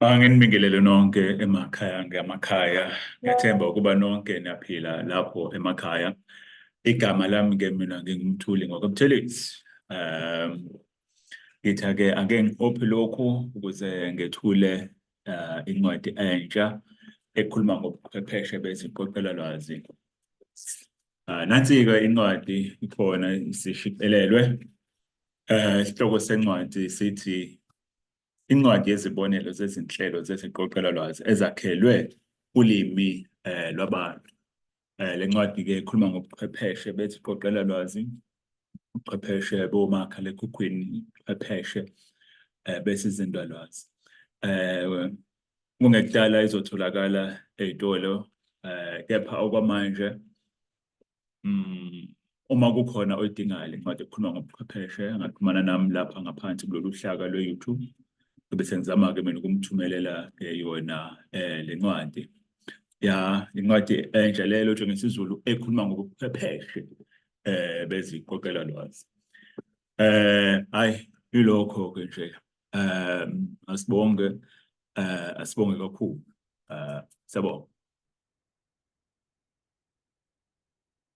Nginibingelele nonke ngemakhaya. Ngiyathemba ukuba nonke niyaphila lapho emakhaya. Igama lami-ke mina ngingumthuli ngokwebuthelezi. Ngithi-ke ake ngiphope lokhu ukuze ngethule incwadi entsha ekhuluma ngobuchwepheshe beziqoqelalwazi. Nansi-ke incwadi ikhona isishicilelwe. Isihloko sencwadi sithi incwadi yezibonelo zezinhlelo zeziqoqelalwazi ezakhelwe ulimi lwabantu. Le ncwadi-ke ikhuluma ngobuchwepheshe beziqoqelalwazi, ubuchwepheshe bomakhalekhukhwini, ubuchwepheshe besizindalwazi. Kungekudala izotholakala ey'tolo, kepha okwamanje uma kukhona oyidingayo le ncwadi ekhuluma ngobuchwepheshe angaxhumana nami lapha ngaphansi kulolu hlaka lwe-YouTube. Bese ngizama-ke mina ukumthumelela yona le ncwadi. Incwadi entsha le elotshwe ngesiZulu ekhuluma ngobuchwepheshe beziqoqelalwazi. Hhayi, ilokho-ke nje. Asibonge kakhulu. Siyabonga.